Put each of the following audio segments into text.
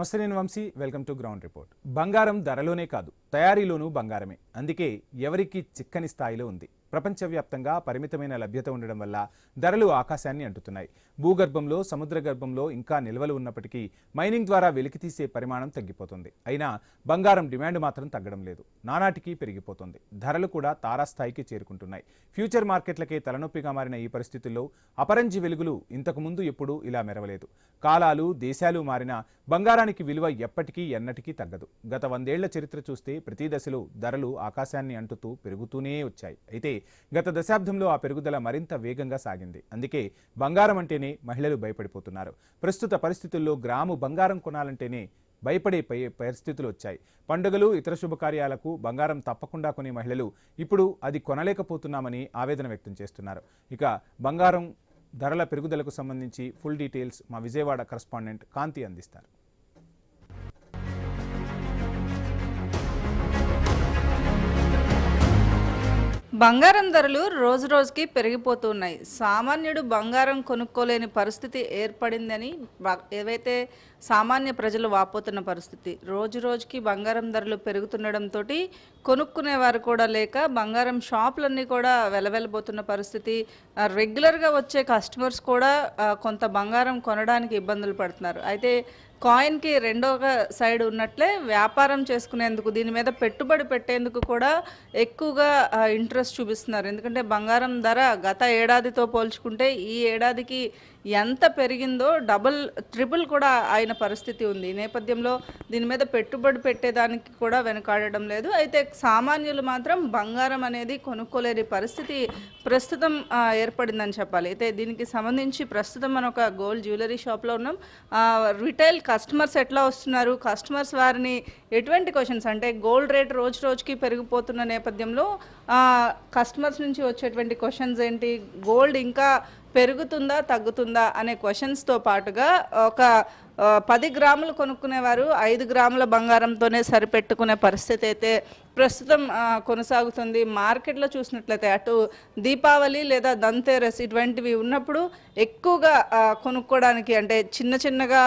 నమస్తే, నేను Vamshi. Welcome to ground report. బంగారం ధరలోనే కాదు, తయారీలోనూ బంగారమే. అందుకే ఎవరికి చిక్కని స్థాయిలో ఉంది. ప్రపంచవ్యాప్తంగా పరిమితమైన లభ్యత ఉండడం వల్ల ధరలు ఆకాశాన్ని అంటుతున్నాయి. భూగర్భంలో, సముద్ర గర్భంలో ఇంకా నిల్వలు ఉన్నప్పటికీ మైనింగ్ ద్వారా వెలికితీసే పరిమాణం తగ్గిపోతుంది. అయినా బంగారం డిమాండ్ మాత్రం తగ్గడం లేదు, నానాటికి పెరిగిపోతుంది. ధరలు కూడా తారాస్థాయికి చేరుకుంటున్నాయి. ఫ్యూచర్ మార్కెట్లకే తలనొప్పిగా మారిన ఈ పరిస్థితుల్లో అపరంజి వెలుగులు ఇంతకుముందు ఎప్పుడూ ఇలా మెరవలేదు. కాలాలు, దేశాలు మారినా బంగారానికి విలువ ఎప్పటికీ ఎన్నటికీ తగ్గదు. గత 100 ఏళ్ల చరిత్ర చూస్తే ప్రతి దశలో ధరలు ఆకాశాన్ని అంటుతూ పెరుగుతూనే వచ్చాయి. అయితే గత దశాబ్దంలో ఆ పెరుగుదల మరింత వేగంగా సాగింది. అందుకే బంగారం అంటేనే మహిళలు భయపడిపోతున్నారు. ప్రస్తుత పరిస్థితుల్లో గ్రాము బంగారం కొనాలంటేనే భయపడే పరిస్థితులు వచ్చాయి. పండుగలు, ఇతర శుభకార్యాలకు బంగారం తప్పకుండా కొనే మహిళలు ఇప్పుడు అది కొనలేకపోతున్నామని ఆవేదన వ్యక్తం చేస్తున్నారు. ఇక బంగారం ధరల పెరుగుదలకు సంబంధించి ఫుల్ డీటెయిల్స్ మా విజయవాడ కరెస్పాండెంట్ కాంతి అందిస్తారు. బంగారం ధరలు రోజు రోజుకి పెరిగిపోతున్నాయి. సామాన్యుడు బంగారం కొనుక్కోలేని పరిస్థితి ఏర్పడిందని ఏవైతే సామాన్య ప్రజలు వాపోతున్న పరిస్థితి. రోజు రోజుకి బంగారం ధరలు పెరుగుతుండడంతో కొనుక్కునేవారు కూడా లేక బంగారం షాపులన్నీ కూడా వెలవెలబోతున్న పరిస్థితి. రెగ్యులర్గా వచ్చే కస్టమర్స్ కూడా కొంత బంగారం కొనడానికి ఇబ్బందులు పడుతున్నారు. అయితే కాయిన్కి రెండవ సైడ్ ఉన్నట్లే వ్యాపారం చేసుకునేందుకు, దీని మీద పెట్టుబడి పెట్టేందుకు కూడా ఎక్కువగా ఇంట్రెస్ట్ చూపిస్తున్నారు. ఎందుకంటే బంగారం ధర గత ఏడాదితో పోల్చుకుంటే ఈ ఏడాదికి ఎంత పెరిగిందో డబుల్ ట్రిపుల్ కూడా అయిన పరిస్థితి ఉంది. ఈ నేపథ్యంలో దీని మీద పెట్టుబడి పెట్టేదానికి కూడా వెనకాడడం లేదు. అయితే సామాన్యులు మాత్రం బంగారం అనేది కొనుక్కోలేని పరిస్థితి ప్రస్తుతం ఏర్పడిందని చెప్పాలి. అయితే దీనికి సంబంధించి ప్రస్తుతం మనం ఒక గోల్డ్ జ్యువెలరీ షాప్లో ఉన్నాం. రిటైల్ కస్టమర్స్ ఎట్లా వస్తున్నారు, కస్టమర్స్ వారిని ఎటువంటి క్వశ్చన్స్, అంటే గోల్డ్ రేట్ రోజు రోజుకి పెరిగిపోతున్న నేపథ్యంలో కస్టమర్స్ నుంచి వచ్చేటువంటి క్వశ్చన్స్ ఏంటి, గోల్డ్ ఇంకా పెరుగుతుందా తగ్గుతుందా అనే క్వశ్చన్స్తో పాటుగా ఒక 10 గ్రాములు కొనుక్కునేవారు 5 గ్రాముల బంగారంతోనే సరిపెట్టుకునే పరిస్థితి అయితే ప్రస్తుతం కొనసాగుతుంది. మార్కెట్లో చూసినట్లయితే అటు దీపావళి లేదా ధన్తేరస్ ఇటువంటివి ఉన్నప్పుడు ఎక్కువగా కొనుక్కోవడానికి, అంటే చిన్నగా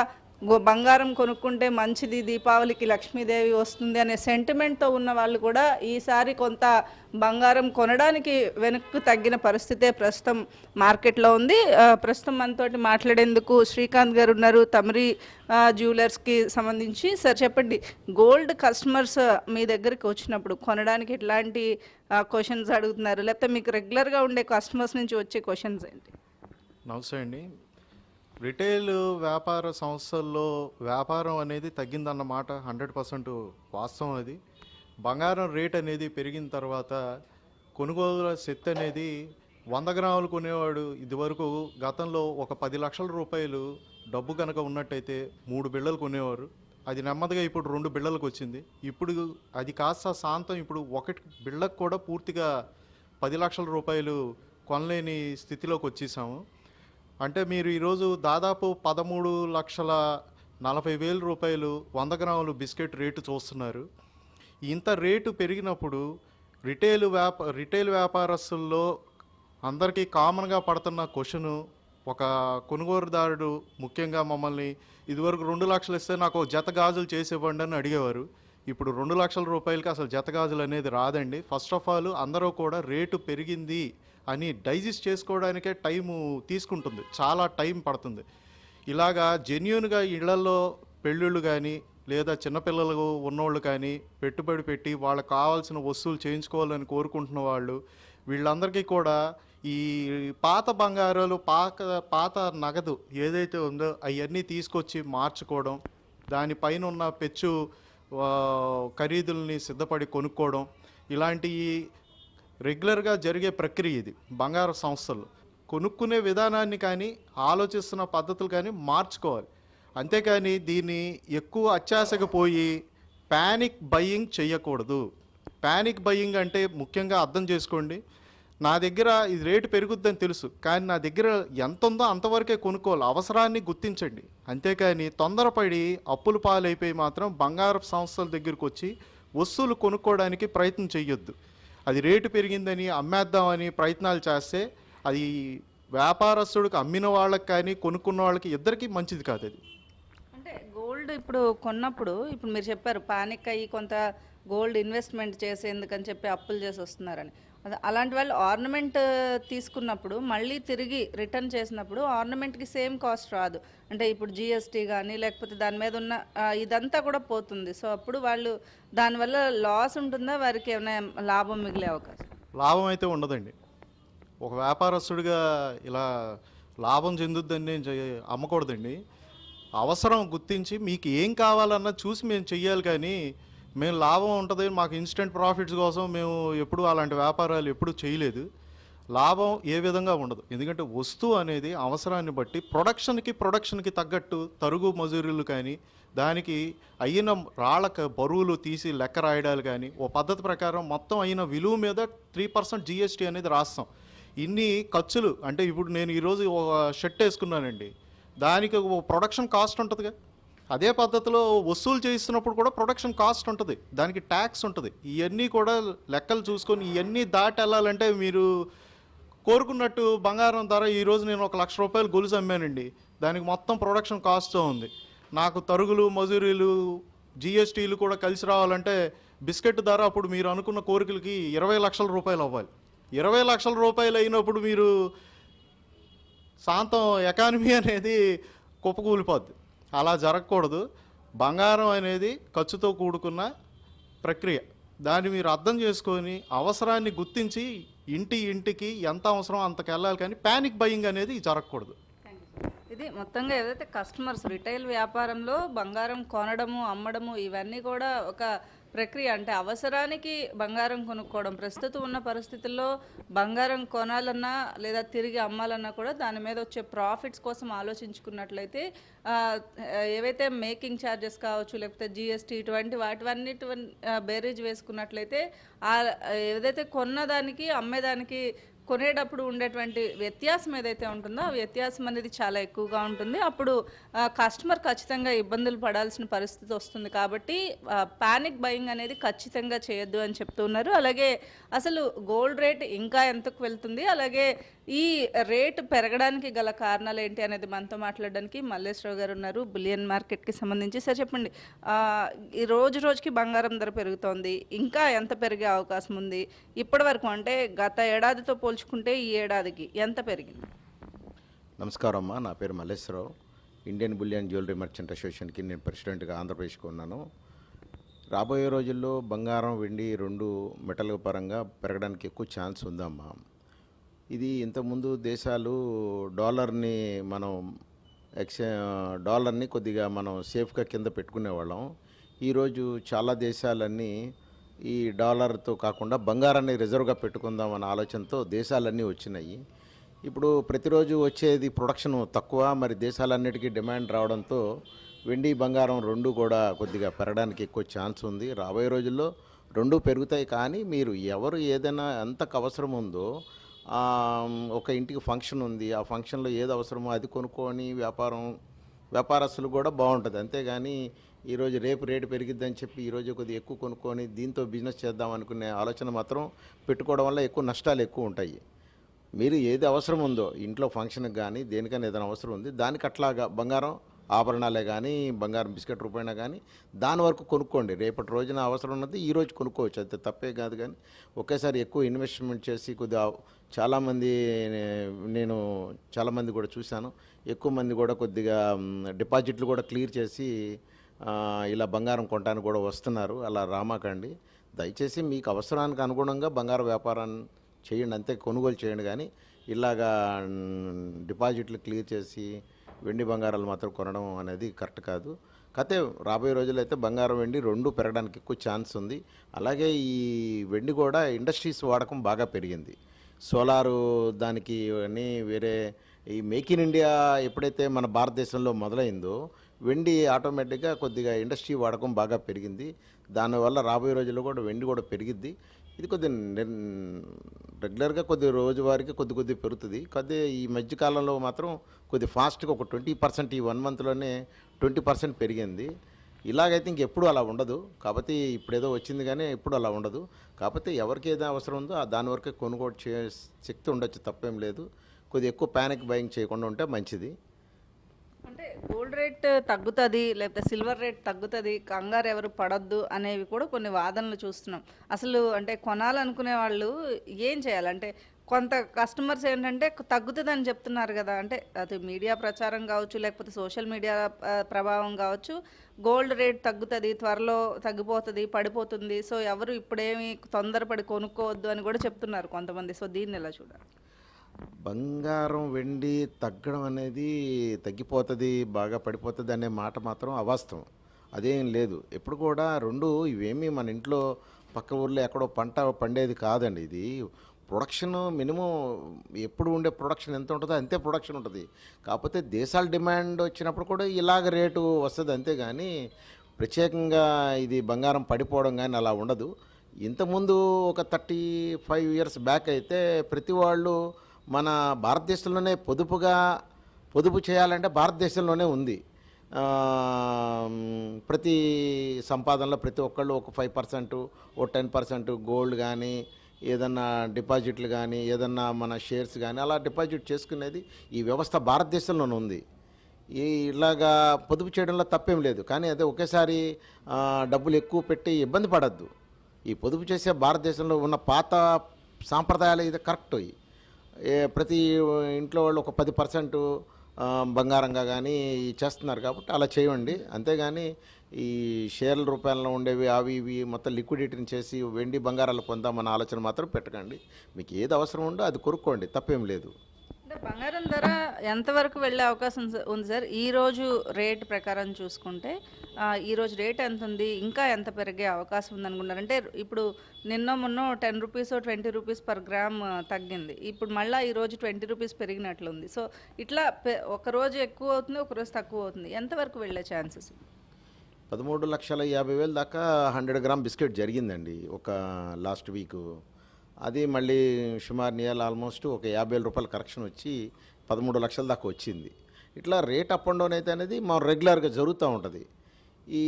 బంగారం కొనుక్కుంటే మంచిది, దీపావళికి లక్ష్మీదేవి వస్తుంది అనే సెంటిమెంట్తో ఉన్న వాళ్ళు కూడా ఈసారి కొంత బంగారం కొనడానికి వెనక్కు తగ్గిన పరిస్థితే ప్రస్తుతం మార్కెట్లో ఉంది. ప్రస్తుతం మనతోటి మాట్లాడేందుకు శ్రీకాంత్ గారు ఉన్నారు, తమరి జ్యువెలర్స్కి సంబంధించి. సార్ చెప్పండి, గోల్డ్ కస్టమర్స్ మీ దగ్గరికి వచ్చినప్పుడు కొనడానికి ఎట్లాంటి క్వశ్చన్స్ అడుగుతున్నారు, లేకపోతే మీకు రెగ్యులర్గా ఉండే కస్టమర్స్ నుంచి వచ్చే క్వశ్చన్స్ ఏంటి? నమస్తే అండి. రిటైల్ వ్యాపార సంస్థల్లో వ్యాపారం అనేది తగ్గిందన్నమాట 100% వాస్తవం. అది బంగారం రేట్ అనేది పెరిగిన తర్వాత కొనుగోలు శక్తి అనేది 100 గ్రాములు కొనేవాడు ఇదివరకు గతంలో ఒక 10 లక్షల రూపాయలు డబ్బు కనుక ఉన్నట్టయితే 3 బిళ్ళలు కొనేవారు. అది నెమ్మదిగా ఇప్పుడు 2 బిళ్ళలకు వచ్చింది. ఇప్పుడు అది కాస్త శాంతం, ఇప్పుడు 1 బిళ్ళకు కూడా పూర్తిగా 10 లక్షల రూపాయలు కొనలేని స్థితిలోకి వచ్చేసాము. అంటే మీరు ఈరోజు దాదాపు 13,40,000 రూపాయలు 100 గ్రాములు బిస్కెట్ రేటు చూస్తున్నారు. ఇంత రేటు పెరిగినప్పుడు రిటైల్ వ్యాపారస్తుల్లో అందరికీ కామన్గా పడుతున్న క్వశ్చను, ఒక కొనుగోలుదారుడు ముఖ్యంగా మమ్మల్ని ఇదివరకు 2 లక్షలు ఇస్తే నాకు జత గాజులు చేసి ఇవ్వండి అని అడిగేవారు. ఇప్పుడు 2 లక్షల రూపాయలకి అసలు జత గాజులు అనేది రాదండి. ఫస్ట్ ఆఫ్ ఆల్ అందరూ కూడా రేటు పెరిగింది అని డైజెస్ట్ చేసుకోవడానికే టైము తీసుకుంటుంది, చాలా టైం పడుతుంది. ఇలాగా జెన్యూన్గా ఇళ్లలో పెళ్ళిళ్ళు కానీ లేదా చిన్నపిల్లలు ఉన్నోళ్ళు కానీ పెట్టుబడి పెట్టి వాళ్ళకి కావాల్సిన వస్తువులు చేయించుకోవాలని కోరుకుంటున్న వాళ్ళు, వీళ్ళందరికీ కూడా ఈ పాత బంగారాలు, పాత నగదు ఏదైతే ఉందో అవన్నీ తీసుకొచ్చి మార్చుకోవడం, దానిపైన ఉన్న పెచ్చు ఖరీదుల్ని సిద్ధపడి కొనుక్కోవడం, ఇలాంటి రెగ్యులర్గా జరిగే ప్రక్రియ ఇది. బంగారు సంస్థలు కొనుక్కునే విధానాన్ని కానీ ఆలోచిస్తున్న పద్ధతులు కానీ మార్చుకోవాలి. అంతేకాని దీన్ని ఎక్కువ అత్యాశకు పోయి ప్యానిక్ బయ్యింగ్ చేయకూడదు. ప్యానిక్ బయ్యింగ్ అంటే ముఖ్యంగా అర్థం చేసుకోండి, నా దగ్గర ఇది రేటు పెరుగుద్దని తెలుసు, కానీ నా దగ్గర ఎంత ఉందో అంతవరకే కొనుక్కోవాలి. అవసరాన్ని గుర్తించండి. అంతేకాని తొందరపడి అప్పుల పాలైపోయి మాత్రం బంగారు సంస్థల దగ్గరికి వచ్చి వస్తువులు కొనుక్కోవడానికి ప్రయత్నం చేయొద్దు. అది రేటు పెరిగిందని అమ్మేద్దామని ప్రయత్నాలు చేస్తే అది వ్యాపారస్తుడికి, అమ్మిన వాళ్ళకి కానీ కొనుక్కున్న వాళ్ళకి ఇద్దరికీ మంచిది కాదు. అది అంటే గోల్డ్ ఇప్పుడు కొన్నప్పుడు ఇప్పుడు మీరు చెప్పారు పానిక్ అయ్యి కొంత గోల్డ్ ఇన్వెస్ట్మెంట్ చేసేందుకని చెప్పి అప్పులు చేసి వస్తున్నారని. అలాంటి వాళ్ళు ఆర్నమెంట్ తీసుకున్నప్పుడు మళ్ళీ తిరిగి రిటర్న్ చేసినప్పుడు ఆర్నమెంట్కి సేమ్ కాస్ట్ రాదు. అంటే ఇప్పుడు జిఎస్టీ కానీ లేకపోతే దాని మీద ఉన్న ఇదంతా కూడా పోతుంది. సో అప్పుడు వాళ్ళు దానివల్ల లాస్ ఉంటుందా, వారికి ఏమైనా లాభం మిగిలే అవకాశం? లాభం అయితే ఉండదండి. ఒక వ్యాపారస్తుడిగా ఇలా లాభం చెందుద్దని నేను అమ్మకూడదండి. అవసరం గుర్తించి మీకు ఏం కావాలన్నా చూసి మేము చెయ్యాలి, కానీ మేము లాభం ఉంటుంది మాకు ఇన్స్టెంట్ ప్రాఫిట్స్ కోసం మేము ఎప్పుడు అలాంటి వ్యాపారాలు ఎప్పుడు చేయలేదు. లాభం ఏ విధంగా ఉండదు. ఎందుకంటే వస్తువు అనేది అవసరాన్ని బట్టి ప్రొడక్షన్కి తగ్గట్టు తరుగు మజూరీలు కానీ దానికి అయిన రాళ్ళ బరువులు తీసి లెక్క రాయడాలు కానీ ఓ పద్ధతి ప్రకారం మొత్తం అయిన విలువ మీద 3% జిఎస్టీ అనేది రాస్తాం. ఇన్ని ఖర్చులు అంటే ఇప్పుడు నేను ఈరోజు ఒక షర్ట్ వేసుకున్నానండి, దానికి ప్రొడక్షన్ కాస్ట్ ఉంటుందిగా. అదే పద్ధతిలో వసూలు చేయిస్తున్నప్పుడు కూడా ప్రొడక్షన్ కాస్ట్ ఉంటుంది, దానికి ట్యాక్స్ ఉంటుంది. ఇవన్నీ కూడా లెక్కలు చూసుకొని ఇవన్నీ దాటి వెళ్ళాలంటే మీరు కోరుకున్నట్టు బంగారం ధర ఈరోజు నేను 1 లక్ష రూపాయలు గొలుసు అమ్మానండి, దానికి మొత్తం ప్రొడక్షన్ కాస్ట్తో ఉంది. నాకు తరుగులు మజూరీలు జిఎస్టీలు కూడా కలిసి రావాలంటే బిస్కెట్ ధర అప్పుడు మీరు అనుకున్న కోరికలకి 20 లక్షల రూపాయలు అవ్వాలి. 20 లక్షల రూపాయలు అయినప్పుడు మీరు శాంతం ఎకానమీ అనేది కుప్పకూలిపోద్ది. అలా జరగకూడదు. బంగారం అనేది ఖర్చుతో కూడుకున్న ప్రక్రియ. దాన్ని మీరు అర్థం చేసుకొని అవసరాన్ని గుర్తించి ఇంటికి ఎంత అవసరం అంతకు వెళ్ళాలి, కానీ ప్యానిక్ బయింగ్ అనేది జరగకూడదు. ఇది మొత్తంగా ఏదైతే కస్టమర్స్ రిటైల్ వ్యాపారంలో బంగారం కొనడము అమ్మడము ఇవన్నీ కూడా ఒక ప్రక్రియ. అంటే అవసరానికి బంగారం కొనుక్కోవడం, ప్రస్తుతం ఉన్న పరిస్థితుల్లో బంగారం కొనాలన్నా లేదా తిరిగి అమ్మాలన్నా కూడా దాని మీద వచ్చే ప్రాఫిట్స్ కోసం ఆలోచించుకున్నట్లయితే ఏవైతే మేకింగ్ ఛార్జెస్ కావచ్చు లేకపోతే జిఎస్టీ ఇటువంటి వాటివన్నిటి బేరీజ్ వేసుకున్నట్లయితే ఏదైతే కొన్నదానికి అమ్మేదానికి కొనేటప్పుడు ఉండేటువంటి వ్యత్యాసం ఏదైతే ఉంటుందో ఆ వ్యత్యాసం అనేది చాలా ఎక్కువగా ఉంటుంది. అప్పుడు కస్టమర్ ఖచ్చితంగా ఇబ్బందులు పడాల్సిన పరిస్థితి వస్తుంది. కాబట్టి పానిక్ బయింగ్ అనేది ఖచ్చితంగా చేయొద్దు అని చెప్తున్నారు. అలాగే అసలు గోల్డ్ రేట్ ఇంకా ఎంతకు వెళ్తుంది, అలాగే ఈ రేటు పెరగడానికి గల కారణాలు ఏంటి అనేది మనతో మాట్లాడడానికి మల్లేశ్వరరావు గారు ఉన్నారు, బులియన్ మార్కెట్కి సంబంధించి. సార్ చెప్పండి, ఈ రోజుకి బంగారం ధర పెరుగుతోంది, ఇంకా ఎంత పెరిగే అవకాశం ఉంది? ఇప్పటి వరకు అంటే గత ఏడాదితో పోల్చుకుంటే ఈ ఏడాదికి ఎంత పెరిగింది? నమస్కారం అమ్మా, నా పేరు Malleswararao. Indian bullion jewellery merchant అసోసియేషన్కి నేను ప్రెసిడెంట్గా ఆంధ్రప్రదేశ్కి ఉన్నాను. రాబోయే రోజుల్లో బంగారం వెండి రెండు మెటల్ పరంగా పెరగడానికి ఎక్కువ ఛాన్స్ ఉందమ్మా. ఇది ఇంతకుముందు దేశాలు డాలర్ని కొద్దిగా మనం సేఫ్గా కింద పెట్టుకునేవాళ్ళం. ఈరోజు చాలా దేశాలన్నీ ఈ డాలర్తో కాకుండా బంగారాన్ని రిజర్వ్గా పెట్టుకుందామన్న ఆలోచనతో దేశాలన్నీ వచ్చినాయి. ఇప్పుడు ప్రతిరోజు వచ్చేది ప్రొడక్షన్ తక్కువ, మరి దేశాలన్నిటికీ డిమాండ్ రావడంతో వెండి బంగారం రెండు కూడా కొద్దిగా పెరగడానికి ఎక్కువ ఛాన్స్ ఉంది. రాబోయే రోజుల్లో రెండు పెరుగుతాయి. కానీ మీరు ఎవరు ఏదైనా ఎంతకు అవసరం ఉందో, ఒక ఇంటికి ఫంక్షన్ ఉంది, ఆ ఫంక్షన్లో ఏది అవసరమో అది కొనుక్కొని వ్యాపారస్తులు కూడా బాగుంటుంది. అంతేగాని ఈరోజు రేపు రేటు పెరిగిద్దని చెప్పి ఈరోజు కొద్దిగా ఎక్కువ కొనుక్కొని దీంతో బిజినెస్ చేద్దాం అనుకునే ఆలోచన మాత్రం పెట్టుకోవడం వల్ల ఎక్కువ నష్టాలు ఎక్కువ ఉంటాయి. మీరు ఏది అవసరం ఉందో, ఇంట్లో ఫంక్షన్కి కానీ దేనికైనా ఏదైనా అవసరం ఉంది, దానికి అట్లాగా బంగారం ఆభరణాలే కానీ బంగారం బిస్కెట్ రూపాయినా కానీ దాని వరకు కొనుక్కోండి. రేపటి రోజున అవసరం ఉన్నది ఈరోజు కొనుక్కోవచ్చు, అయితే తప్పే కాదు. కానీ ఒకేసారి ఎక్కువ ఇన్వెస్ట్మెంట్ చేసి కొద్దిగా చాలామంది కూడా చూశాను, ఎక్కువ మంది కూడా కొద్దిగా డిపాజిట్లు కూడా క్లియర్ చేసి ఇలా బంగారం కొనడానికి కూడా వస్తున్నారు. అలా రామాకండి. దయచేసి మీకు అవసరానికి అనుగుణంగా బంగారు వ్యాపారాన్ని చేయండి, అంతే కొనుగోలు చేయండి. కానీ ఇలాగా డిపాజిట్లు క్లియర్ చేసి వెండి బంగారాలు మాత్రం కొనడం అనేది కరెక్ట్ కాదు. కాకపోతే రాబోయే రోజుల్లో అయితే బంగారం వెండి రెండు పెరగడానికి ఎక్కువ ఛాన్స్ ఉంది. అలాగే ఈ వెండి కూడా ఇండస్ట్రీస్ వాడకం బాగా పెరిగింది. సోలారు దానికి అని వేరే ఈ మేక్ ఇన్ ఇండియా ఎప్పుడైతే మన భారతదేశంలో మొదలైందో వెండి ఆటోమేటిక్గా కొద్దిగా ఇండస్ట్రీ వాడకం బాగా పెరిగింది. దానివల్ల రాబోయే రోజుల్లో కూడా వెండి కూడా పెరిగిద్ది. ఇది కొద్ది రెగ్యులర్గా కొద్ది రోజువారీకి కొద్ది పెరుగుతుంది. కొద్దిగా ఈ మధ్యకాలంలో మాత్రం కొద్ది ఫాస్ట్గా ఒక 20% ఈ 1 మంత్లోనే 20% పెరిగింది. ఇలాగైతే ఇంకెప్పుడు అలా ఉండదు. కాబట్టి ఇప్పుడేదో వచ్చింది కానీ ఎప్పుడు అలా ఉండదు. కాకపోతే ఎవరికి ఏదైనా అవసరం ఉందో దాని వరకే కొనుగోలు శక్తి ఉండొచ్చు, తప్పేం లేదు. కొద్దిగా ఎక్కువ ప్యానిక్ బయింగ్ చేయకుండా ఉంటే మంచిది. అంటే గోల్డ్ రేట్ తగ్గుతుంది లేకపోతే సిల్వర్ రేట్ తగ్గుతుంది, కంగారు ఎవరు పడొద్దు అనేవి కూడా కొన్ని వాదనలు చూస్తున్నాం. అసలు అంటే కొనాలనుకునే వాళ్ళు ఏం చేయాలి? అంటే కొంత కస్టమర్స్ ఏంటంటే తగ్గుతుందని చెప్తున్నారు కదా, అంటే అది మీడియా ప్రచారం కావచ్చు లేకపోతే సోషల్ మీడియా ప్రభావం కావచ్చు, గోల్డ్ రేట్ తగ్గుతుంది, త్వరలో తగ్గిపోతుంది, పడిపోతుంది, సో ఎవరు ఇప్పుడేమి తొందరపడి కొనుక్కోవద్దు అని కూడా చెప్తున్నారు కొంతమంది. సో దీన్ని ఎలా చూడాలి? బంగారం వెండి తగ్గడం అనేది తగ్గిపోతుంది, బాగా పడిపోతుంది అనే మాట మాత్రం అవాస్తవం. అదేం లేదు. ఎప్పుడు కూడా రెండు ఇవేమీ మన ఇంట్లో పక్క ఊర్లో ఎక్కడో పంట పండేది కాదండి. ఇది ప్రొడక్షన్ మినిమం ఎప్పుడు ఉండే ప్రొడక్షన్ ఎంత ఉంటుందో అంతే ప్రొడక్షన్ ఉంటుంది. కాకపోతే దేశాల డిమాండ్ వచ్చినప్పుడు కూడా ఇలాగ రేటు వస్తుంది అంతేగాని ప్రత్యేకంగా ఇది బంగారం పడిపోవడం కానీ అలా ఉండదు. ఇంతకుముందు ఒక 35 ఇయర్స్ బ్యాక్ అయితే ప్రతి వాళ్ళు మన భారతదేశంలోనే పొదుపు చేయాలంటే భారతదేశంలోనే ఉంది. ప్రతి సంపాదనలో ప్రతి ఒక్కళ్ళు ఒక 5% ఓ 10% గోల్డ్ కానీ ఏదన్నా డిపాజిట్లు కానీ ఏదన్నా మన షేర్స్ కానీ అలా డిపాజిట్ చేసుకునేది ఈ వ్యవస్థ భారతదేశంలోనే ఉంది. ఇలాగా పొదుపు చేయడంలో తప్పేం లేదు. కానీ అదే ఒకేసారి డబ్బులు ఎక్కువ పెట్టి ఇబ్బంది పడద్దు. ఈ పొదుపు చేసే భారతదేశంలో ఉన్న పాత సాంప్రదాయాలు ఇది కరెక్ట్. ప్రతి ఇంట్లో వాళ్ళు ఒక 10% బంగారంగా కానీ చేస్తున్నారు కాబట్టి అలా చేయండి. అంతేగాని ఈ షేర్ల రూపాయల్లో ఉండేవి అవి ఇవి మొత్తం లిక్విడిటీని చేసి వెండి బంగారాలు పొందామన్న ఆలోచన మాత్రం పెట్టకండి. మీకు ఏది అవసరం ఉందో అది కొనుక్కోండి, తప్పేం లేదు. అంటే బంగారం ధర ఎంతవరకు వెళ్ళే అవకాశం ఉంది సార్? ఈ రోజు రేట్ ప్రకారం చూసుకుంటే ఈ రోజు రేట్ ఎంత ఉంది, ఇంకా ఎంత పెరిగే అవకాశం ఉంది అనుకుంటారు? అంటే ఇప్పుడు మొన్న 10 రూపీస్ 20 రూపీస్ పర్ గ్రామ్ తగ్గింది, ఇప్పుడు మళ్ళీ ఈ రోజు 20 రూపీస్ పెరిగినట్లుంది. సో ఇట్లా ఒక రోజు ఎక్కువ అవుతుంది, ఒక రోజు తక్కువ అవుతుంది, ఎంతవరకు వెళ్ళే ఛాన్సెస్? 13,50,000 దాకా 100 గ్రామ్ బిస్కెట్ జరిగిందండి ఒక లాస్ట్ వీకు. అది మళ్ళీ సుమారు నియర్ ఆల్మోస్ట్ ఒక 50,000 రూపాయల కరెక్షన్ వచ్చి 13 లక్షల దాకా వచ్చింది. ఇట్లా రేట్ అప్ అండ్ డౌన్ అయితే అనేది మనం రెగ్యులర్గా జరుగుతూ ఉంటుంది. ఈ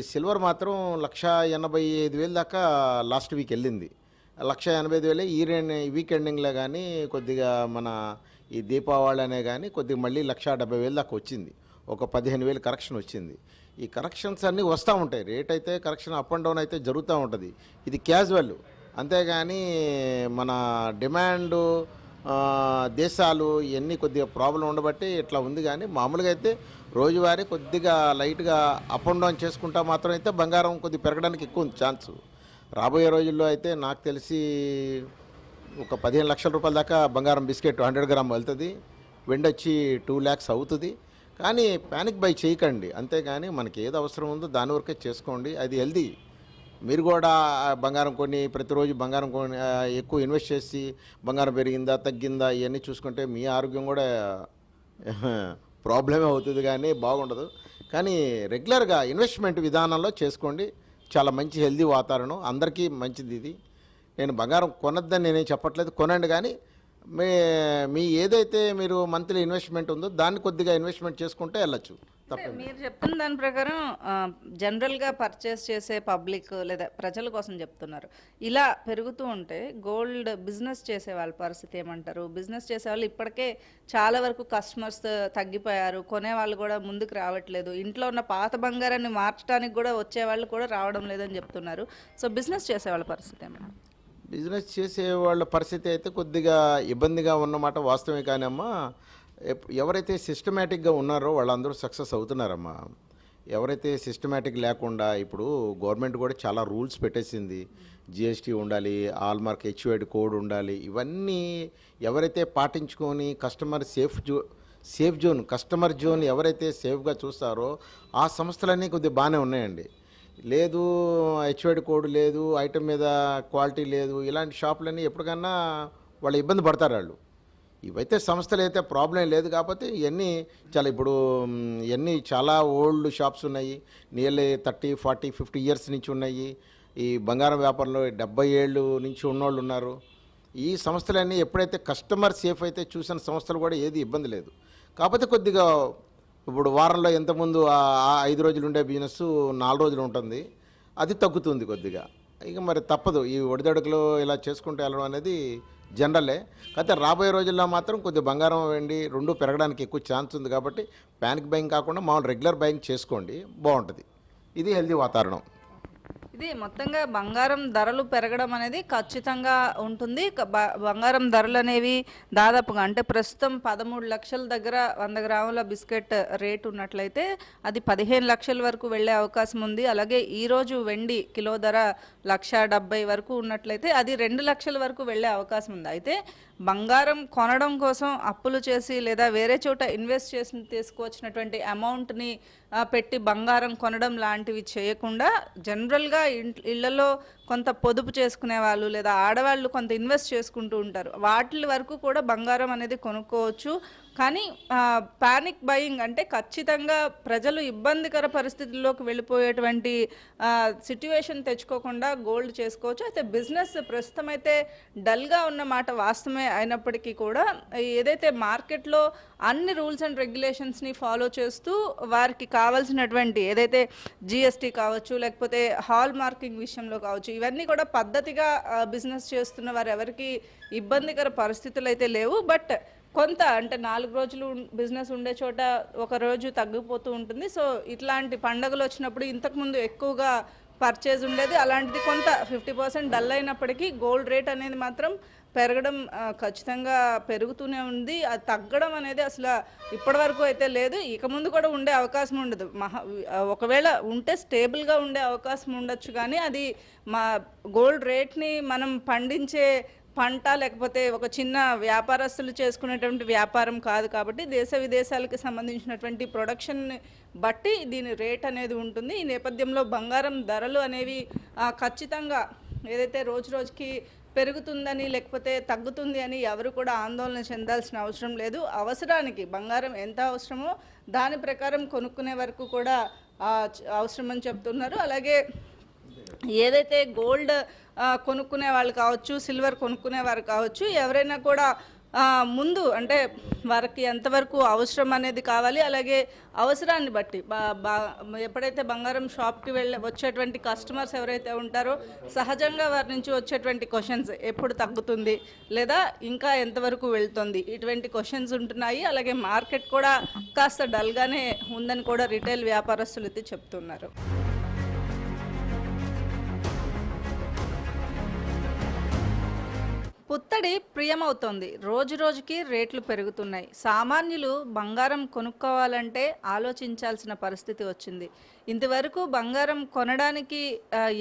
సిల్వర్ మాత్రం 1,85,000 దాకా లాస్ట్ వీక్ వెళ్ళింది. 1,85,000 ఈ వీక్ ఎండింగ్లో కానీ కొద్దిగా మన ఈ దీపావళి అనే కానీ కొద్దిగా మళ్ళీ 1,70,000 దాకా వచ్చింది. ఒక 15,000 కరెక్షన్ వచ్చింది. ఈ కరెక్షన్స్ అన్నీ వస్తూ ఉంటాయి. రేట్ అయితే కరెక్షన్ అప్ అండ్ డౌన్ అయితే జరుగుతూ ఉంటుంది. ఇది క్యాజువల్. అంతేగాని మన డిమాండు దేశాలు ఇవన్నీ కొద్దిగా ప్రాబ్లం ఉండబట్టి ఇట్లా ఉంది. కానీ మామూలుగా అయితే రోజువారీ కొద్దిగా లైట్గా అప్ అండ్ డౌన్ చేసుకుంటా మాత్రం అయితే బంగారం కొద్దిగా పెరగడానికి ఎక్కువ ఉంది ఛాన్సు. రాబోయే రోజుల్లో అయితే నాకు తెలిసి ఒక 15 లక్షల రూపాయల దాకా బంగారం బిస్కెట్ 100 గ్రామ్ వెళ్తుంది. వెండి వచ్చి 2 lakhs అవుతుంది. కానీ ప్యానిక్ బై చేయకండి. అంతేగాని మనకి ఏది అవసరం ఉందో దాని వరకే చేసుకోండి, అది హెల్దీ. మీరు కూడా బంగారం కొని ప్రతిరోజు బంగారం కొని ఎక్కువ ఇన్వెస్ట్ చేసి బంగారం పెరిగిందా తగ్గిందా ఇవన్నీ చూసుకుంటే మీ ఆరోగ్యం కూడా ప్రాబ్లమే అవుతుంది, కానీ బాగుండదు. కానీ రెగ్యులర్గా ఇన్వెస్ట్మెంట్ విధానంలో చేసుకోండి. చాలా మంచి హెల్దీ వాతావరణం, అందరికీ మంచిది ఇది. నేను బంగారం కొనొద్దని నేనేం చెప్పట్లేదు, కొనండి. కానీ మీ ఏదైతే మీరు మంత్లీ ఇన్వెస్ట్మెంట్ ఉందో దాన్ని కొద్దిగా ఇన్వెస్ట్మెంట్ చేసుకుంటే వెళ్ళచ్చు. అంటే మీరు చెప్తున్న దాని ప్రకారం జనరల్గా పర్చేస్ చేసే పబ్లిక్ లేదా ప్రజల కోసం చెప్తున్నారు. ఇలా పెరుగుతూ ఉంటే గోల్డ్ బిజినెస్ చేసే వాళ్ళ పరిస్థితి ఏమంటారు? బిజినెస్ చేసే వాళ్ళు ఇప్పటికే చాలా వరకు కస్టమర్స్ తగ్గిపోయారు, కొనే వాళ్ళు కూడా ముందుకు రావట్లేదు, ఇంట్లో ఉన్న పాత బంగారాన్ని మార్చడానికి కూడా వచ్చే వాళ్ళు కూడా రావడం లేదని చెప్తున్నారు. సో బిజినెస్ చేసే వాళ్ళ పరిస్థితి ఏమన్నా? బిజినెస్ చేసే వాళ్ళ పరిస్థితి అయితే కొద్దిగా ఇబ్బందిగా ఉన్నమాట వాస్తవమే. కానీ అమ్మా ఎవరైతే సిస్టమేటిక్గా ఉన్నారో వాళ్ళందరూ సక్సెస్ అవుతున్నారమ్మా. ఎవరైతే సిస్టమేటిక్ లేకుండా ఇప్పుడు గవర్నమెంట్ కూడా చాలా రూల్స్ పెట్టేసింది. జిఎస్టీ ఉండాలి, హాల్మార్క్ హెచ్ఐడి కోడ్ ఉండాలి. ఇవన్నీ ఎవరైతే పాటించుకొని customer safe zone customer zone ఎవరైతే సేఫ్గా చూస్తారో ఆ సంస్థలన్నీ కొద్దిగా బాగానే ఉన్నాయండి. లేదు హెచ్ఐడి కోడ్ లేదు, ఐటమ్ మీద క్వాలిటీ లేదు, ఇలాంటి షాపులన్నీ ఎప్పటికన్నా వాళ్ళు ఇబ్బంది పడతారు వాళ్ళు. ఇవైతే సంస్థలు అయితే ప్రాబ్లం లేదు. కాకపోతే ఇవన్నీ చాలా ఓల్డ్ షాప్స్ ఉన్నాయి, నియర్లీ 30, 40, 50 ఇయర్స్ నుంచి ఉన్నాయి. ఈ బంగారం వ్యాపారంలో 70 ఏళ్ళు నుంచి ఉన్నోళ్ళు ఉన్నారు. ఈ సంస్థలన్నీ ఎప్పుడైతే కస్టమర్ సేఫ్ అయితే చూసిన సంస్థలు కూడా ఏది ఇబ్బంది లేదు. కాకపోతే కొద్దిగా ఇప్పుడు వారంలో ఎంతమంది 5 రోజులు ఉండే బిజినెస్ 4 రోజులు ఉంటుంది, అది తగ్గుతుంది కొద్దిగా. ఇక మరి తప్పదు, ఈ ఒడిదడుకులు ఇలా చేసుకుంటూ వెళ్ళడం అనేది జనరలే. కాకపోతే రాబోయే రోజుల్లో మాత్రం కొద్దిగా బంగారం వెండి రెండు పెరగడానికి ఎక్కువ ఛాన్స్ ఉంది కాబట్టి ప్యానిక్ బయింగ్ కాకుండా మామూలు రెగ్యులర్ బయింగ్ చేసుకోండి, బాగుంటుంది. ఇది హెల్దీ వాతావరణం. ఇది మొత్తంగా బంగారం ధరలు పెరగడం అనేది ఖచ్చితంగా ఉంటుంది. బంగారం ధరలు అనేవి దాదాపుగా అంటే ప్రస్తుతం 13 లక్షల దగ్గర 100 గ్రాముల బిస్కెట్ రేట్ ఉన్నట్లయితే అది 15 లక్షల వరకు వెళ్ళే అవకాశం ఉంది. అలాగే ఈరోజు వెండి కిలో ధర 1,70,000 వరకు ఉన్నట్లయితే అది 2 లక్షల వరకు వెళ్ళే అవకాశం ఉంది. అయితే బంగారం కొనడం కోసం అప్పులు చేసి లేదా వేరే చోట ఇన్వెస్ట్ చేసి తీసుకువచ్చినటువంటి అమౌంట్ని పెట్టి బంగారం కొనడం లాంటివి చేయకుండా జనరల్గా ఇళ్లలో కొంత పొదుపు చేసుకునే వాళ్ళు లేదా ఆడవాళ్ళు కొంత ఇన్వెస్ట్ చేసుకుంటూ ఉంటారు. వాటి వరకు కూడా బంగారం అనేది కొనుక్కోవచ్చు. కానీ పానిక్ బయింగ్ అంటే ఖచ్చితంగా ప్రజలు ఇబ్బందికర పరిస్థితుల్లోకి వెళ్ళిపోయేటువంటి సిట్యువేషన్ తెచ్చుకోకుండా గోల్డ్ చేసుకోవచ్చు. అయితే బిజినెస్ ప్రస్తుతం అయితే డల్గా ఉన్న మాట వాస్తవమే అయినప్పటికీ కూడా ఏదైతే మార్కెట్లో అన్ని రూల్స్ అండ్ రెగ్యులేషన్స్ని ఫాలో చేస్తూ వారికి కావాల్సినటువంటి ఏదైతే జిఎస్టీ కావచ్చు లేకపోతే హాల్ మార్కింగ్ విషయంలో కావచ్చు ఇవన్నీ కూడా పద్ధతిగా బిజినెస్ చేస్తున్న వారు ఎవరికి ఇబ్బందికర పరిస్థితులు అయితే లేవు. బట్ కొంత అంటే 4 రోజులు బిజినెస్ ఉండే చోట ఒక రోజు తగ్గిపోతూ ఉంటుంది. సో ఇట్లాంటి పండుగలు వచ్చినప్పుడు ఇంతకుముందు ఎక్కువగా పర్చేజ్ ఉండేది, అలాంటిది కొంత 50% డల్ అయినప్పటికీ గోల్డ్ రేట్ అనేది మాత్రం పెరగడం ఖచ్చితంగా పెరుగుతూనే ఉంది. అది తగ్గడం అనేది అసలు ఇప్పటి వరకు అయితే లేదు, ఇక ముందు కూడా ఉండే అవకాశం ఉండదు. ఒకవేళ ఉంటే స్టేబుల్గా ఉండే అవకాశం ఉండొచ్చు, కానీ అది మా గోల్డ్ రేట్ని మనం పండించే పంట లేకపోతే ఒక చిన్న వ్యాపారస్తులు చేసుకునేటువంటి వ్యాపారం కాదు కాబట్టి దేశ విదేశాలకు సంబంధించినటువంటి ప్రొడక్షన్ బట్టి దీని రేట్ అనేది ఉంటుంది. ఈ నేపథ్యంలో బంగారం ధరలు అనేవి ఖచ్చితంగా ఏదైతే రోజు రోజుకి పెరుగుతుందని లేకపోతే తగ్గుతుంది అని ఎవరు కూడా ఆందోళన చెందాల్సిన అవసరం లేదు. అవసరానికి బంగారం ఎంత అవసరమో దాని ప్రకారం కొనుక్కునే వరకు కూడా అవసరమని చెప్తున్నారు. అలాగే ఏదైతే గోల్డ్ కొనుక్కునే వాళ్ళు కావచ్చు, సిల్వర్ కొనుక్కునే వారు కావచ్చు, ఎవరైనా కూడా ముందు అంటే వారికి ఎంతవరకు అవసరం అనేది కావాలి, అలాగే అవసరాన్ని బట్టి ఎప్పుడైతే బంగారం షాప్కి వచ్చేటువంటి కస్టమర్స్ ఎవరైతే ఉంటారో సహజంగా వారి నుంచి వచ్చేటువంటి క్వశ్చన్స్ ఎప్పుడు తగ్గుతుంది లేదా ఇంకా ఎంతవరకు వెళ్తుంది ఇటువంటి క్వశ్చన్స్ ఉంటున్నాయి. అలాగే మార్కెట్ కూడా కాస్త డల్గానే ఉందని కూడా రిటైల్ వ్యాపారస్తులు అయితే చెప్తున్నారు. పుత్తడి ప్రియమవుతోంది, రోజు రోజుకి రేట్లు పెరుగుతున్నాయి. సామాన్యులు బంగారం కొనుక్కోవాలంటే ఆలోచించాల్సిన పరిస్థితి వచ్చింది. ఇంతవరకు బంగారం కొనడానికి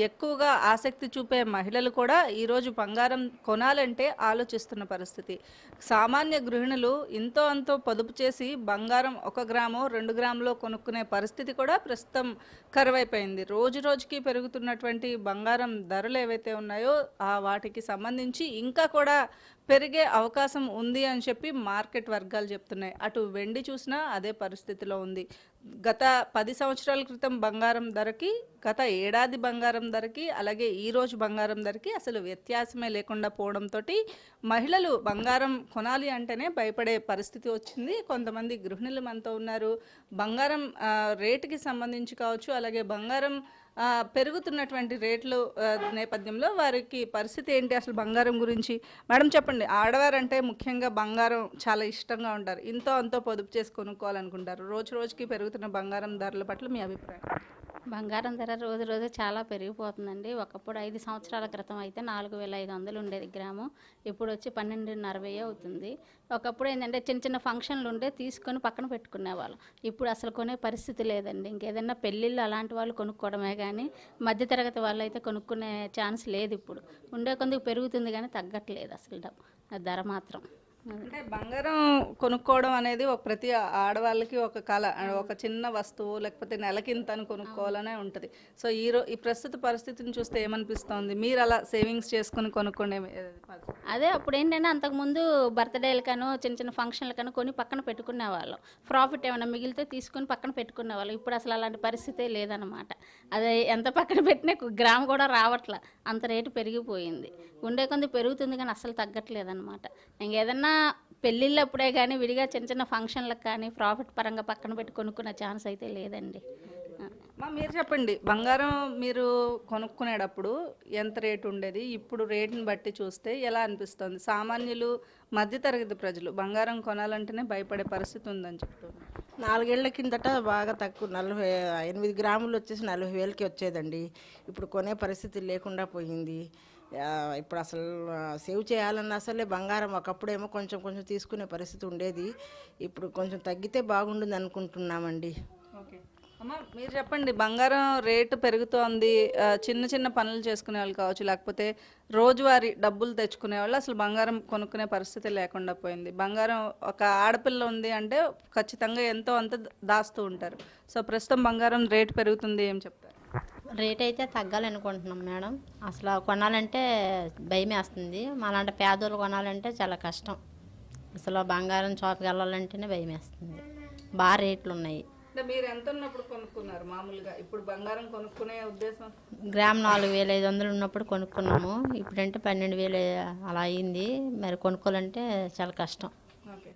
ఎక్కువగా ఆసక్తి చూపే మహిళలు కూడా ఈరోజు బంగారం కొనాలంటే ఆలోచిస్తున్న పరిస్థితి. సామాన్య గృహిణులు ఇంతో అంతో పొదుపు చేసి బంగారం 1 గ్రామో 2 గ్రాములో కొనుక్కునే పరిస్థితి కూడా ప్రస్తుతం కరువైపోయింది. రోజు రోజుకి పెరుగుతున్నటువంటి బంగారం ధరలు ఏవైతే ఉన్నాయో వాటికి సంబంధించి ఇంకా కూడా పెరిగే అవకాశం ఉంది అని చెప్పి మార్కెట్ వర్గాలు చెప్తున్నాయి. అటు వెండి చూసినా అదే పరిస్థితిలో ఉంది. గత 10 సంవత్సరాల క్రితం బంగారం ధరకి, గత ఏడాది బంగారం ధరకి, అలాగే ఈరోజు బంగారం ధరకి అసలు వ్యత్యాసమే లేకుండా పోవడంతో మహిళలు బంగారం కొనాలి అంటేనే భయపడే పరిస్థితి వచ్చింది. కొంతమంది గృహిణులు మనతో ఉన్నారు. బంగారం రేటుకి సంబంధించి కావచ్చు, అలాగే బంగారం పెరుగుతున్నటువంటి రేట్లు నేపథ్యంలో వారికి పరిస్థితి ఏంటి, అసలు బంగారం గురించి మేడం చెప్పండి. ఆడవారంటే ముఖ్యంగా బంగారం చాలా ఇష్టంగా ఉంటారు, ఇంతో అంతో పొదుపు చేసి కొనుక్కోవాలనుకుంటారు. రోజు రోజుకి పెరుగుతున్న బంగారం ధరల పట్ల మీ అభిప్రాయం? బంగారం ధర రోజు రోజు చాలా పెరిగిపోతుందండి. ఒకప్పుడు 5 సంవత్సరాల క్రితం అయితే 4,500 ఉండేది గ్రాము, ఇప్పుడు వచ్చి 12,500 అవుతుంది. ఒకప్పుడు ఏంటంటే చిన్న చిన్న ఫంక్షన్లు ఉండే తీసుకొని పక్కన పెట్టుకునేవాళ్ళం. ఇప్పుడు అసలు కొనే పరిస్థితి లేదండి. ఇంకేదైనా పెళ్ళిళ్ళు అలాంటి వాళ్ళు కొనుక్కోవడమే కానీ మధ్యతరగతి వాళ్ళు అయితే కొనుక్కునే ఛాన్స్ లేదు. ఇప్పుడు ఉండే కొందుకు పెరుగుతుంది కానీ తగ్గట్లేదు అసలు ధర మాత్రం. అంటే బంగారం కొనుక్కోవడం అనేది ప్రతి ఆడవాళ్ళకి ఒక కళ, ఒక చిన్న వస్తువు లేకపోతే నెలకింత అని కొనుక్కోవాలనే ఉంటుంది. సో ఈ ప్రస్తుత పరిస్థితిని చూస్తే ఏమనిపిస్తుంది? మీరు అలా సేవింగ్స్ చేసుకుని కొనుక్కోండి? అదే అప్పుడు ఏంటంటే అంతకుముందు బర్త్డేలకనో చిన్న చిన్న ఫంక్షన్లకనో కొని పక్కన పెట్టుకునేవాళ్ళం. ప్రాఫిట్ ఏమైనా మిగిలితే తీసుకొని పక్కన పెట్టుకునేవాళ్ళం. ఇప్పుడు అసలు అలాంటి పరిస్థితే లేదనమాట. అదే ఎంత పక్కన పెట్టినా గ్రామ్ కూడా రావట్లే, అంత రేటు పెరిగిపోయింది. ఉండే కొంది పెరుగుతుంది కానీ అసలు తగ్గట్లేదనమాట. ఇంకేదన్నా పెళ్ళిళ్ళప్పుడే కానీ విడిగా చిన్న చిన్న ఫంక్షన్లకు కానీ ప్రాఫిట్ పరంగా పక్కన పెట్టి కొనుక్కునే ఛాన్స్ అయితే లేదండి. మీరు చెప్పండి, బంగారం మీరు కొనుక్కునేటప్పుడు ఎంత రేటు ఉండేది, ఇప్పుడు రేటుని బట్టి చూస్తే ఎలా అనిపిస్తుంది? సామాన్యులు, మధ్యతరగతి ప్రజలు బంగారం కొనాలంటేనే భయపడే పరిస్థితి ఉందని చెప్తున్నారు. 4 ఏళ్ల కిందట బాగా తక్కువ 48 గ్రాములు వచ్చేసి 40,000కి వచ్చేదండి. ఇప్పుడు కొనే పరిస్థితి లేకుండా పోయింది. ఇప్పుడు అసలు సేవ్ చేయాలన్నా అసలే బంగారం ఒకప్పుడేమో కొంచెం కొంచెం తీసుకునే పరిస్థితి ఉండేది. ఇప్పుడు కొంచెం తగ్గితే బాగుంటుంది అనుకుంటున్నామండి. ఓకే అమ్మ, మీరు చెప్పండి, బంగారం రేటు పెరుగుతోంది. చిన్న చిన్న పనులు చేసుకునే వాళ్ళు కావచ్చు, లేకపోతే రోజువారీ డబ్బులు తెచ్చుకునే వాళ్ళు అసలు బంగారం కొనుక్కునే పరిస్థితి లేకుండా పోయింది. బంగారం ఒక ఆడపిల్ల ఉంది అంటే ఖచ్చితంగా ఎంతో అంత దాస్తూ ఉంటారు. సో ప్రస్తుతం బంగారం రేటు పెరుగుతుంది, ఏం చెప్తారు? రేట్ అయితే తగ్గాలనుకుంటున్నాం మేడం. అసలు కొనాలంటే భయం వేస్తుంది. మాలాంటి పేదోళ్ళు కొనాలంటే చాలా కష్టం. అసలు బంగారం షాప్కి వెళ్ళాలంటేనే భయం వేస్తుంది. బాగా రేట్లు ఉన్నాయి. అంటే మీరు ఎంత ఉన్నప్పుడు కొనుక్కున్నారు మామూలుగా? ఇప్పుడు బంగారం కొనుక్కునే ఉద్దేశం? గ్రామ్ 4,500 ఉన్నప్పుడు కొనుక్కున్నాము. ఇప్పుడంటే 12,000 అలా అయింది. మరి కొనుక్కోవాలంటే చాలా కష్టం. ఓకే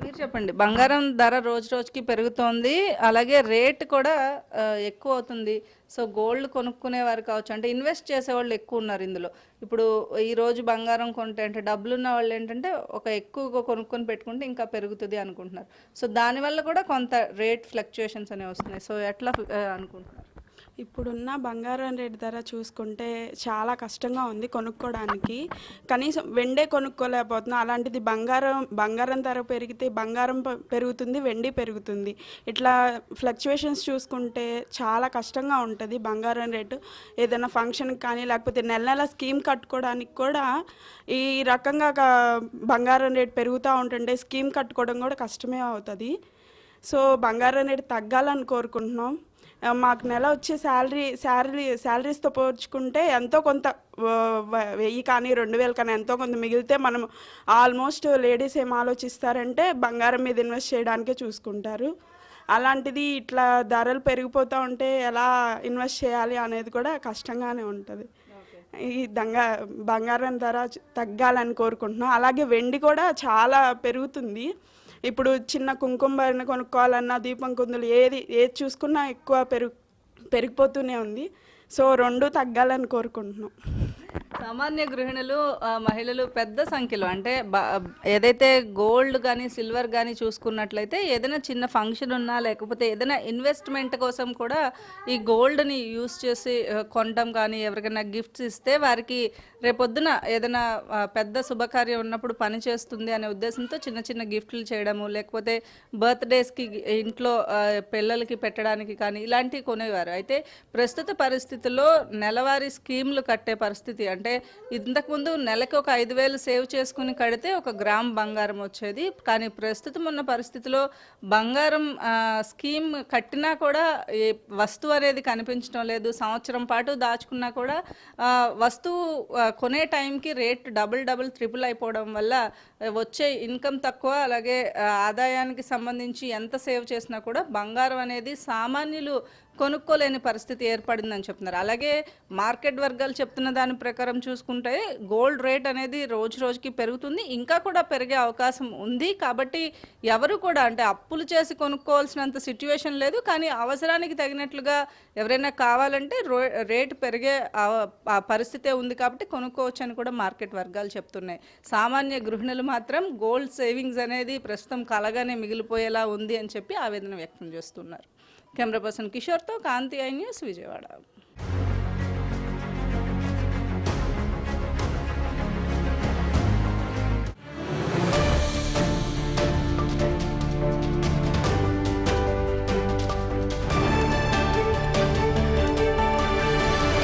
మీరు చెప్పండి, బంగారం ధర రోజు రోజుకి పెరుగుతోంది, అలాగే రేట్ కూడా ఎక్కువ అవుతుంది. సో గోల్డ్ కొనుక్కునేవారు కావచ్చు, అంటే ఇన్వెస్ట్ చేసేవాళ్ళు ఎక్కువ ఉన్నారు ఇందులో. ఇప్పుడు ఈరోజు బంగారం కొంటే అంటే డబ్బులున్న వాళ్ళు ఏంటంటే ఒక ఎక్కువగా కొనుక్కొని పెట్టుకుంటే ఇంకా పెరుగుతుంది అనుకుంటున్నారు. సో దానివల్ల కూడా కొంత రేట్ ఫ్లక్చుయేషన్స్ అనేవి వస్తున్నాయి. సో ఎట్లా అనుకుంటున్నారు? ఇప్పుడున్న బంగారం రేటు ధర చూసుకుంటే చాలా కష్టంగా ఉంది కొనుక్కోవడానికి. కనీసం వెండే కొనుక్కోలేకపోతున్నాం. అలాంటిది బంగారం ధర పెరిగితే బంగారం పెరుగుతుంది, వెండి పెరుగుతుంది. ఇట్లా ఫ్లక్చుయేషన్స్ చూసుకుంటే చాలా కష్టంగా ఉంటుంది బంగారం రేటు. ఏదైనా ఫంక్షన్కి కానీ లేకపోతే నెల నెల స్కీమ్ కట్టుకోవడానికి కూడా ఈ రకంగా బంగారం రేటు పెరుగుతూ ఉంటుంటే స్కీమ్ కట్టుకోవడం కూడా కష్టమే అవుతుంది. సో బంగారం రేటు తగ్గాలని కోరుకుంటున్నాం. మాకు నెల వచ్చే శాలరీస్తో పోల్చుకుంటే ఎంతో కొంత 1000 కానీ 2000 కానీ ఎంతో కొంత మిగిలితే మనం ఆల్మోస్ట్ లేడీస్ ఏం ఆలోచిస్తారంటే బంగారం మీద ఇన్వెస్ట్ చేయడానికే చూసుకుంటారు. అలాంటిది ఇట్లా ధరలు పెరిగిపోతూ ఉంటే ఎలా ఇన్వెస్ట్ చేయాలి అనేది కూడా కష్టంగానే ఉంటుంది. ఈ బంగారం ధర తగ్గాలని కోరుకుంటున్నాం. అలాగే వెండి కూడా చాలా పెరుగుతుంది. ఇప్పుడు చిన్న కుంకుమ భరణ కొనుక్కోవాలన్నా, దీపం కుందులు ఏది చూసుకున్నా ఎక్కువ పెరిగిపోతూనే ఉంది. సో రెండు తగ్గాలని కోరుకుంటున్నాం. సామాన్య గృహిణులు, మహిళలు పెద్ద సంఖ్యలో అంటే ఏదైతే గోల్డ్ కానీ సిల్వర్ కానీ చూసుకున్నట్లయితే ఏదైనా చిన్న ఫంక్షన్ ఉన్నా లేకపోతే ఏదైనా ఇన్వెస్ట్మెంట్ కోసం కూడా ఈ గోల్డ్ని యూస్ చేసి కొనడం కానీ, ఎవరికైనా గిఫ్ట్స్ ఇస్తే వారికి రేపొద్దున ఏదైనా పెద్ద శుభకార్యం ఉన్నప్పుడు పని చేస్తుంది అనే ఉద్దేశంతో చిన్న చిన్న గిఫ్ట్లు చేయడము, లేకపోతే బర్త్డేస్కి ఇంట్లో పిల్లలకి పెట్టడానికి కానీ ఇలాంటివి కొనేవారు. అయితే ప్రస్తుత పరిస్థితుల్లో నెలవారీ స్కీమ్లు కట్టే పరిస్థితి, అంటే ఇంతకుముందు నెలకు ఒక 5,000 సేవ్ చేసుకుని కడితే 1 గ్రామ్ బంగారం వచ్చేది. కానీ ప్రస్తుతం ఉన్న పరిస్థితిలో బంగారం స్కీమ్ కట్టినా కూడా ఈ వస్తువు అనేది కనిపించడం లేదు. సంవత్సరం పాటు దాచుకున్నా కూడా వస్తువు కొనే టైంకి రేట్ డబుల్ ట్రిపుల్ అయిపోవడం వల్ల వచ్చే ఇన్కమ్ తక్కువ, అలాగే ఆదాయానికి సంబంధించి ఎంత సేవ్ చేసినా కూడా బంగారం అనేది సామాన్యులు కొనుక్కోలేని పరిస్థితి ఏర్పడిందని చెప్తున్నారు. అలాగే మార్కెట్ వర్గాలు చెప్తున్న దాని ప్రకారం చూసుకుంటే గోల్డ్ రేట్ అనేది రోజు రోజుకి పెరుగుతుంది, ఇంకా కూడా పెరిగే అవకాశం ఉంది. కాబట్టి ఎవరు కూడా అంటే అప్పులు చేసి కొనుక్కోవాల్సినంత సిచ్యువేషన్ లేదు, కానీ అవసరానికి తగినట్లుగా ఎవరైనా కావాలంటే రేటు పెరిగే పరిస్థితే ఉంది. కాబట్టి కొనుక్కోవచ్చు అని కూడా మార్కెట్ వర్గాలు చెప్తున్నాయి. సామాన్య గృహిణులు మాత్రం గోల్డ్ సేవింగ్స్ అనేది ప్రస్తుతం కలగానే మిగిలిపోయేలా ఉంది అని చెప్పి ఆవేదన వ్యక్తం చేస్తున్నారు. కెమెరా పర్సన్ కిషోర్తో కాంతి, ఐ న్యూస్, విజయవాడ.